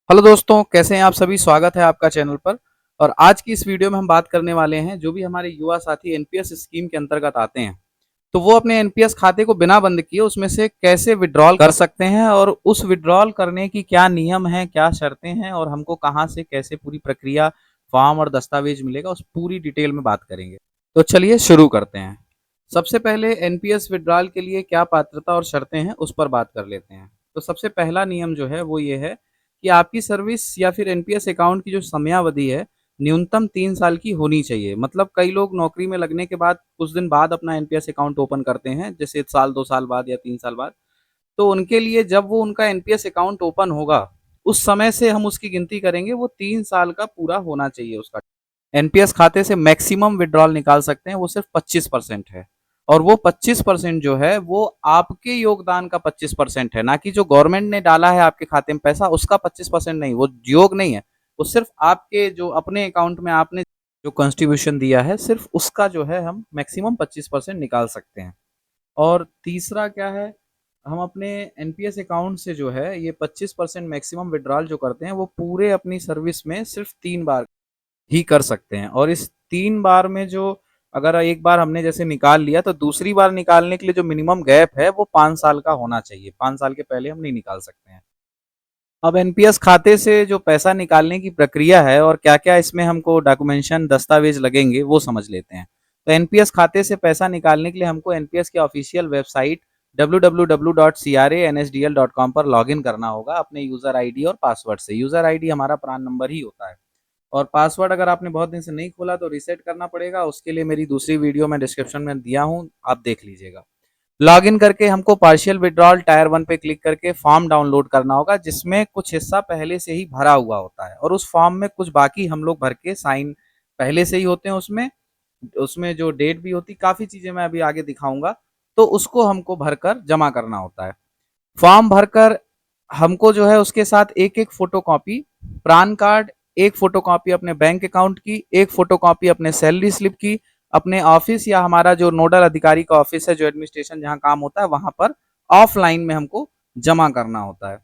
Hello दोस्तों, कैसे हैं आप सभी। स्वागत है आपका चैनल पर। और आज की इस वीडियो में हम बात करने वाले हैं जो भी हमारे युवा साथी एनपीएस स्कीम के अंतर्गत आते हैं, तो वो अपने एनपीएस खाते को बिना बंद किए उसमें से कैसे विड्रॉल कर सकते हैं और उस विड्रॉल करने की क्या नियम है, क्या शर्तें हैं और हमको कहाँ से कैसे पूरी प्रक्रिया, फॉर्म और दस्तावेज मिलेगा, उस पूरी डिटेल में बात करेंगे। तो चलिए शुरू करते हैं। सबसे पहले एनपीएस विड्रॉल के लिए क्या पात्रता और शर्तें हैं उस पर बात कर लेते हैं। तो सबसे पहला नियम जो है वो ये है कि आपकी सर्विस या फिर एनपीएस अकाउंट की जो समयावधि है न्यूनतम 3 साल की होनी चाहिए। मतलब कई लोग नौकरी में लगने के बाद कुछ दिन बाद अपना एनपीएस अकाउंट ओपन करते हैं, जैसे साल 2 साल बाद या 3 साल बाद। तो उनके लिए जब वो उनका एनपीएस अकाउंट ओपन होगा उस समय से हम उसकी गिनती करेंगे, वो 3 साल का पूरा होना चाहिए उसका। एनपीएस खाते से मैक्सिमम विड्रॉल निकाल सकते हैं वो सिर्फ 25% है। और वो 25% जो है वो आपके योगदान का 25% है, ना कि जो गवर्नमेंट ने डाला है आपके खाते में पैसा उसका 25% नहीं, वो योग नहीं है। वो सिर्फ आपके जो अपने अकाउंट में आपने जो कंट्रीब्यूशन दिया है सिर्फ उसका जो है हम मैक्सिमम 25% निकाल सकते हैं। और तीसरा क्या है, हम अपने एनपीएस अकाउंट से जो है ये 25% मैक्सिमम विड्रॉल जो करते हैं वो पूरे अपनी सर्विस में सिर्फ 3 बार ही कर सकते हैं। और इस 3 बार में जो अगर एक बार हमने जैसे निकाल लिया तो दूसरी बार निकालने के लिए जो मिनिमम गैप है वो 5 साल का होना चाहिए। 5 साल के पहले हम नहीं निकाल सकते हैं। अब एनपीएस खाते से जो पैसा निकालने की प्रक्रिया है और क्या क्या इसमें हमको डॉक्यूमेंटेशन दस्तावेज लगेंगे वो समझ लेते हैं। तो एनपीएस खाते से पैसा निकालने के लिए हमको एनपीएस की ऑफिशियल वेबसाइट www.cransdl.com पर लॉगिन करना होगा अपने यूजर आईडी और पासवर्ड से। यूजर आईडी हमारा प्रान नंबर ही होता है। और पासवर्ड अगर आपने बहुत दिन से नहीं खोला तो रीसेट करना पड़ेगा, उसके लिए मेरी दूसरी वीडियो मैं डिस्क्रिप्शन में दिया हूँ, आप देख लीजिएगा। लॉगिन करके हमको पार्शियल विड्रॉल टायर 1 पे क्लिक करके फॉर्म डाउनलोड करना होगा, जिसमें कुछ हिस्सा पहले से ही भरा हुआ होता है और उस फॉर्म में कुछ बाकी हम लोग भर के साइन पहले से ही होते हैं। उसमें उसमें जो डेट भी होती, काफ़ी चीज़ें मैं अभी आगे दिखाऊंगा। तो उसको हमको भरकर जमा करना होता है। फॉर्म भरकर हमको जो है उसके साथ एक एक फोटो कॉपी प्रान कार्ड, एक फोटो कॉपी अपने बैंक अकाउंट की, एक फोटो कॉपी अपने सैलरी स्लिप की, अपने ऑफिस या हमारा जो नोडल अधिकारी का ऑफिस है, जो एडमिनिस्ट्रेशन जहाँ काम होता है वहां पर ऑफलाइन में हमको जमा करना होता है।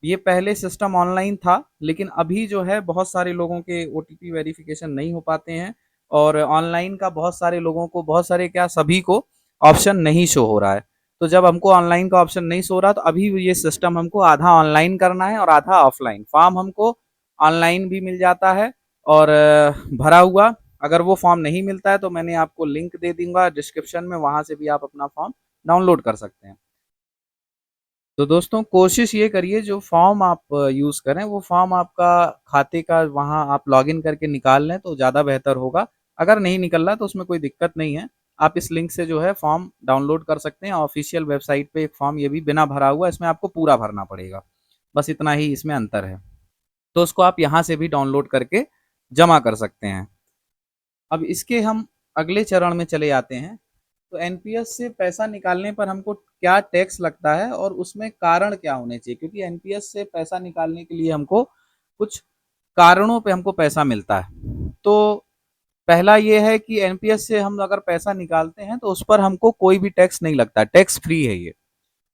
ये पहले सिस्टम ऑनलाइन था, लेकिन अभी जो है बहुत सारे लोगों के ओटीपी वेरिफिकेशन नहीं हो पाते हैं और ऑनलाइन का बहुत सारे लोगों को, बहुत सारे क्या सभी को ऑप्शन नहीं शो हो रहा है। तो जब हमको ऑनलाइन का ऑप्शन नहीं शो रहा तो अभी ये सिस्टम हमको आधा ऑनलाइन करना है और आधा ऑफलाइन। फॉर्म हमको ऑनलाइन भी मिल जाता है और भरा हुआ। अगर वो फॉर्म नहीं मिलता है तो मैंने आपको लिंक दे दूंगा डिस्क्रिप्शन में, वहां से भी आप अपना फॉर्म डाउनलोड कर सकते हैं। तो दोस्तों कोशिश ये करिए जो फॉर्म आप यूज़ करें वो फॉर्म आपका खाते का वहाँ आप लॉगिन करके निकाल लें तो ज़्यादा बेहतर होगा। अगर नहीं निकल रहा तो उसमें कोई दिक्कत नहीं है, आप इस लिंक से जो है फॉर्म डाउनलोड कर सकते हैं। ऑफिशियल वेबसाइट पे एक फॉर्म ये भी बिना भरा हुआ, इसमें आपको पूरा भरना पड़ेगा, बस इतना ही इसमें अंतर है। तो उसको आप यहाँ से भी डाउनलोड करके जमा कर सकते हैं। अब इसके हम अगले चरण में चले जाते हैं। तो एनपीएस से पैसा निकालने पर हमको क्या टैक्स लगता है और उसमें कारण क्या होने चाहिए, क्योंकि एनपीएस से पैसा निकालने के लिए हमको कुछ कारणों पे हमको पैसा मिलता है। तो पहला ये है कि एनपीएस से हम अगर पैसा निकालते हैं तो उस पर हमको कोई भी टैक्स नहीं लगता, टैक्स फ्री है ये।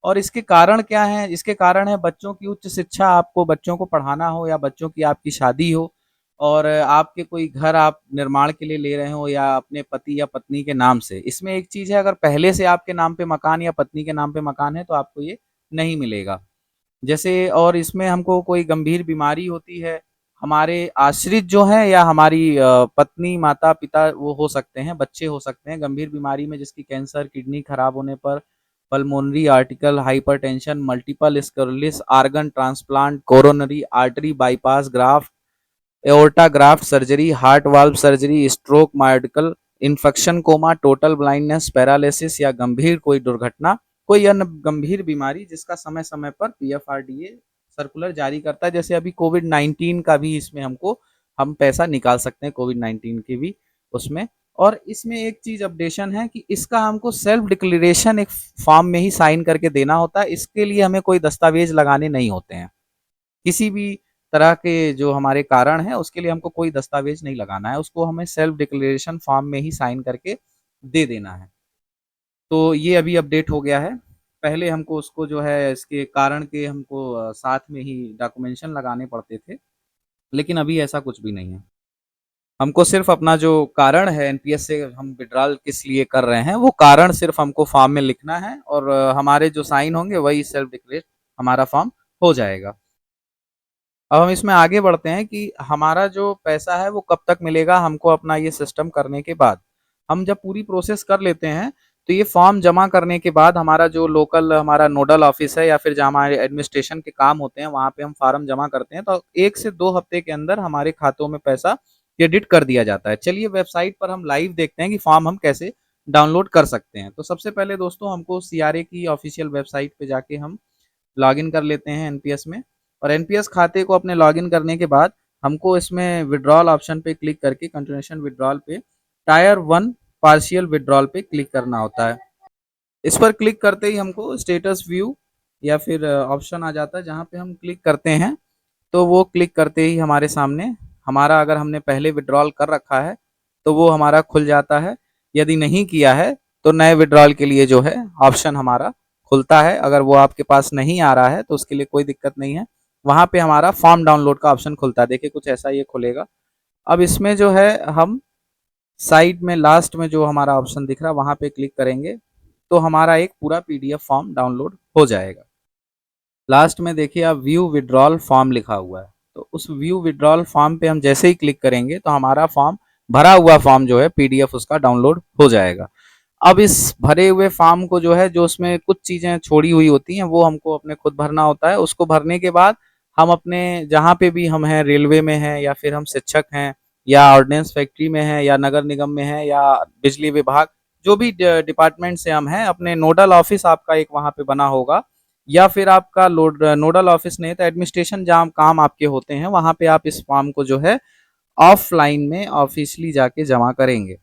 और इसके कारण क्या है, इसके कारण है बच्चों की उच्च शिक्षा, आपको बच्चों को पढ़ाना हो या बच्चों की आपकी शादी हो और आपके कोई घर आप निर्माण के लिए ले रहे हो या अपने पति या पत्नी के नाम से। इसमें एक चीज़ है, अगर पहले से आपके नाम पे मकान या पत्नी के नाम पे मकान है तो आपको ये नहीं मिलेगा। जैसे और इसमें हमको कोई गंभीर बीमारी होती है, हमारे आश्रित जो हैं या हमारी पत्नी, माता पिता वो हो सकते हैं, बच्चे हो सकते हैं गंभीर बीमारी में, जिसकी कैंसर, किडनी खराब होने पर, pulmonary arterial hypertension, multiple sclerosis, organ transplant, coronary artery bypass graft, aorta graft surgery, heart valve surgery, stroke, myocardial infection, coma, total blindness, paralysis या गंभीर कोई दुर्घटना, कोई अन्य गंभीर बीमारी जिसका समय समय पर पीएफआरडीए सर्कुलर जारी करता है। जैसे अभी कोविड 19 का भी इसमें हमको हम पैसा निकाल सकते हैं, कोविड 19 के भी उसमें। और इसमें एक चीज अपडेशन है कि इसका हमको सेल्फ डिक्लेरेशन एक फॉर्म में ही साइन करके देना होता है। इसके लिए हमें कोई दस्तावेज लगाने नहीं होते हैं, किसी भी तरह के जो हमारे कारण है उसके लिए हमको कोई दस्तावेज नहीं लगाना है, उसको हमें सेल्फ डिक्लेरेशन फॉर्म में ही साइन करके दे देना है। तो ये अभी अपडेट हो गया है। पहले हमको उसको जो है इसके कारण के हमको साथ में ही डॉक्यूमेंटेशन लगाने पड़ते थे, लेकिन अभी ऐसा कुछ भी नहीं है। हमको सिर्फ अपना जो कारण है एनपीएस से हम विड्रॉल किस लिए कर रहे हैं, वो कारण सिर्फ हमको फॉर्म में लिखना है और हमारे जो साइन होंगे वही सेल्फ डिक्लेरेट हमारा फॉर्म हो जाएगा। अब हम इसमें आगे बढ़ते हैं कि हमारा जो पैसा है वो कब तक मिलेगा हमको अपना ये सिस्टम करने के बाद। हम जब पूरी प्रोसेस कर लेते हैं तो ये फॉर्म जमा करने के बाद हमारा जो लोकल हमारा नोडल ऑफिस है या फिर जहाँ हमारे एडमिनिस्ट्रेशन के काम होते हैं वहाँ पे हम फार्म जमा करते हैं, तो 1 से 2 हफ्ते के अंदर हमारे खातों में पैसा क्रेडिट कर दिया जाता है। चलिए वेबसाइट पर हम लाइव देखते हैं कि फॉर्म हम कैसे डाउनलोड कर सकते हैं। तो सबसे पहले दोस्तों हमको सीआरए की ऑफिशियल वेबसाइट पे जाके हम लॉगिन कर लेते हैं एनपीएस में, और एनपीएस खाते को अपने लॉगिन करने के बाद हमको इसमें विड्रॉल ऑप्शन पे क्लिक करके कंटिन्यूएशन विड्रॉल पे टायर 1 पार्शियल विड्रॉल पे क्लिक करना होता है। इस पर क्लिक करते ही हमको स्टेटस व्यू या फिर ऑप्शन आ जाता है, जहाँ पे हम क्लिक करते हैं तो वो क्लिक करते ही हमारे सामने हमारा अगर हमने पहले विड्रॉल कर रखा है तो वो हमारा खुल जाता है। यदि नहीं किया है तो नए विड्रॉल के लिए जो है ऑप्शन हमारा खुलता है। अगर वो आपके पास नहीं आ रहा है तो उसके लिए कोई दिक्कत नहीं है, वहाँ पे हमारा फॉर्म डाउनलोड का ऑप्शन खुलता है। देखिए कुछ ऐसा ये खुलेगा। अब इसमें जो है हम साइड में लास्ट में जो हमारा ऑप्शन दिख रहा है वहाँ पे क्लिक करेंगे तो हमारा एक पूरा पीडीएफ फॉर्म डाउनलोड हो जाएगा। लास्ट में देखिए आप व्यू विड्रॉल फॉर्म लिखा हुआ है, तो उस व्यू विड्रॉल फॉर्म पे हम जैसे ही क्लिक करेंगे तो हमारा फॉर्म भरा हुआ फॉर्म जो है पीडीएफ उसका डाउनलोड हो जाएगा। अब इस भरे हुए फॉर्म को जो है जो उसमें कुछ चीजें छोड़ी हुई होती हैं वो हमको अपने खुद भरना होता है। उसको भरने के बाद हम अपने जहाँ पे भी हम हैं, रेलवे में हैं या फिर हम शिक्षक हैं या ऑर्डिनेंस फैक्ट्री में हैं या नगर निगम में हैं या बिजली विभाग, जो भी डिपार्टमेंट से हम हैं, अपने नोडल ऑफिस आपका एक वहाँ पे बना होगा या फिर आपका नोडल ऑफिस नहीं तो एडमिनिस्ट्रेशन जहाँ काम आपके होते हैं वहाँ पे आप इस फॉर्म को जो है ऑफलाइन में ऑफिशियली जाके जमा करेंगे।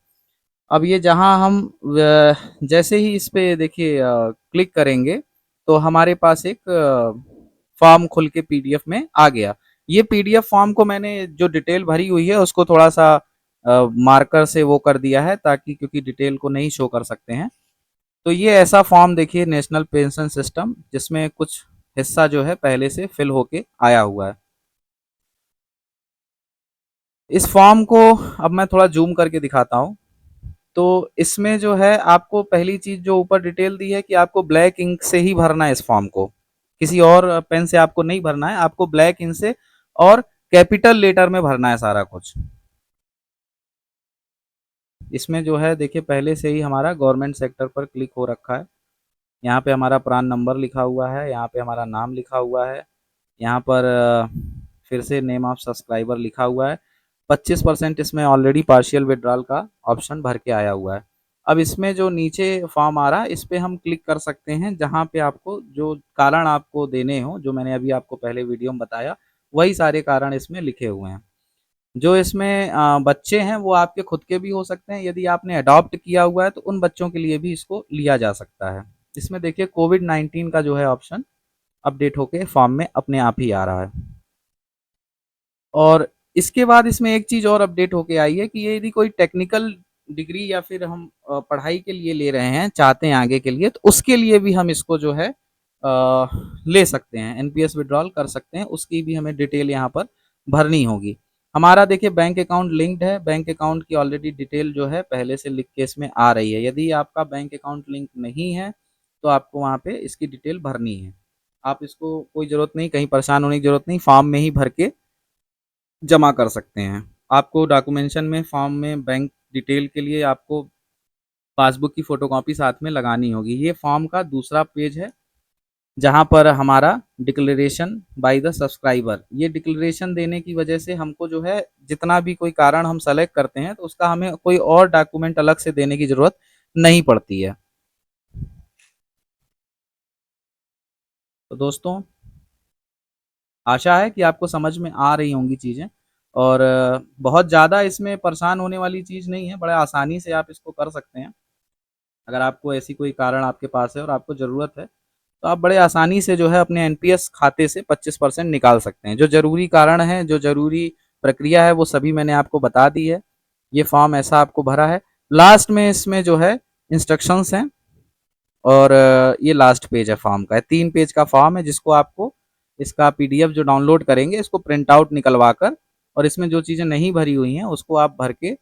अब ये जहाँ हम जैसे ही इस पे देखिए क्लिक करेंगे तो हमारे पास एक फॉर्म खुल के पीडीएफ में आ गया। ये पीडीएफ फॉर्म को मैंने जो डिटेल भरी हुई है उसको थोड़ा सा मार्कर से वो कर दिया है ताकि, क्योंकि डिटेल को नहीं शो कर सकते हैं। तो ये ऐसा फॉर्म देखिए नेशनल पेंशन सिस्टम, जिसमें कुछ हिस्सा जो है पहले से फिल होके आया हुआ है। इस फॉर्म को अब मैं थोड़ा जूम करके दिखाता हूँ। तो इसमें जो है आपको पहली चीज जो ऊपर डिटेल दी है कि आपको ब्लैक इंक से ही भरना है इस फॉर्म को, किसी और पेन से आपको नहीं भरना है, आपको ब्लैक इंक से और कैपिटल लेटर में भरना है सारा कुछ। इसमें जो है देखिए पहले से ही हमारा गवर्नमेंट सेक्टर पर क्लिक हो रखा है। यहाँ पे हमारा प्रान नंबर लिखा हुआ है, यहाँ पे हमारा नाम लिखा हुआ है, यहाँ पर फिर से नेम ऑफ सब्सक्राइबर लिखा हुआ है। 25% इसमें ऑलरेडी पार्शियल विड्रॉल का ऑप्शन भर के आया हुआ है। अब इसमें जो नीचे फॉर्म आ रहा है इस पे हम क्लिक कर सकते हैं, जहाँ पे आपको जो कारण आपको देने हो, जो मैंने अभी आपको पहले वीडियो में बताया, वही सारे कारण इसमें लिखे हुए हैं। जो इसमें बच्चे हैं वो आपके खुद के भी हो सकते हैं, यदि आपने अडॉप्ट किया हुआ है तो उन बच्चों के लिए भी इसको लिया जा सकता है। इसमें देखिए कोविड-19 का जो है ऑप्शन अपडेट होके फॉर्म में अपने आप ही आ रहा है। और इसके बाद इसमें एक चीज़ और अपडेट होके आई है कि ये यदि कोई टेक्निकल डिग्री या फिर हम पढ़ाई के लिए ले रहे हैं, चाहते हैं आगे के लिए, तो उसके लिए भी हम इसको जो है ले सकते हैं, एनपीएस विड्रॉल कर सकते हैं। उसकी भी हमें डिटेल यहाँ पर भरनी होगी। हमारा देखिए बैंक अकाउंट लिंक्ड है, बैंक अकाउंट की ऑलरेडी डिटेल जो है पहले से लिख के इसमें आ रही है। यदि आपका बैंक अकाउंट लिंक नहीं है तो आपको वहाँ पे इसकी डिटेल भरनी है। आप इसको कोई ज़रूरत नहीं, कहीं परेशान होने की ज़रूरत नहीं, फॉर्म में ही भर के जमा कर सकते हैं। आपको डॉक्यूमेंटेशन में फॉर्म में बैंक डिटेल के लिए आपको पासबुक की फ़ोटोकॉपी साथ में लगानी होगी। ये फॉर्म का दूसरा पेज है जहाँ पर हमारा डिक्लेरेशन बाय द सब्सक्राइबर, ये डिक्लेरेशन देने की वजह से हमको जो है जितना भी कोई कारण हम सेलेक्ट करते हैं तो उसका हमें कोई और डॉक्यूमेंट अलग से देने की ज़रूरत नहीं पड़ती है। तो दोस्तों आशा है कि आपको समझ में आ रही होंगी चीज़ें, और बहुत ज़्यादा इसमें परेशान होने वाली चीज़ नहीं है, बड़े आसानी से आप इसको कर सकते हैं। अगर आपको ऐसी कोई कारण आपके पास है और आपको ज़रूरत है तो आप बड़े आसानी से जो है अपने एनपीएस खाते से 25% निकाल सकते हैं। जो ज़रूरी कारण है, जो ज़रूरी प्रक्रिया है, वो सभी मैंने आपको बता दी है। ये फॉर्म ऐसा आपको भरा है, लास्ट में इसमें जो है इंस्ट्रक्शंस हैं और ये लास्ट पेज है फॉर्म का। 3 पेज का फॉर्म है जिसको आपको इसका पीडीएफ जो डाउनलोड करेंगे इसको प्रिंट आउट निकलवा कर और इसमें जो चीज़ें नहीं भरी हुई हैं उसको आप भर के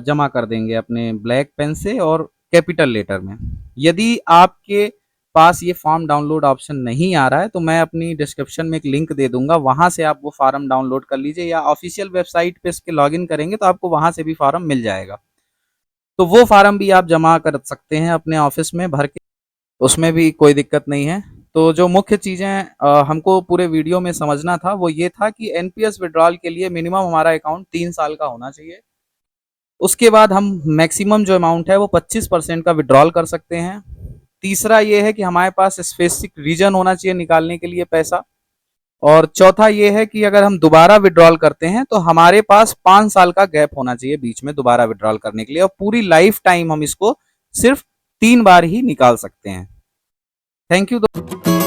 जमा कर देंगे अपने ब्लैक पेन से और कैपिटल लेटर में। यदि आपके पास ये फॉर्म डाउनलोड ऑप्शन नहीं आ रहा है तो मैं अपनी डिस्क्रिप्शन में एक लिंक दे दूंगा, वहां से आप वो फॉर्म डाउनलोड कर लीजिए, या ऑफिशियल वेबसाइट पे इसके लॉगिन करेंगे तो आपको वहां से भी फॉर्म मिल जाएगा। तो वो फॉर्म भी आप जमा कर सकते हैं अपने ऑफिस में भर के, उसमें भी कोई दिक्कत नहीं है। तो जो मुख्य चीज़ें हमको पूरे वीडियो में समझना था वो ये था कि एनपीएस विड्रॉल के लिए मिनिमम हमारा अकाउंट 3 साल का होना चाहिए। उसके बाद हम मैक्सिमम जो अमाउंट है वो 25% का विड्रॉल कर सकते हैं। तीसरा ये है कि हमारे पास स्पेसिफिक रीजन होना चाहिए निकालने के लिए पैसा। और चौथा ये है कि अगर हम दोबारा विड्रॉल करते हैं तो हमारे पास 5 साल का गैप होना चाहिए बीच में दोबारा विड्रॉल करने के लिए, और पूरी लाइफ टाइम हम इसको सिर्फ 3 बार ही निकाल सकते हैं। Thank you.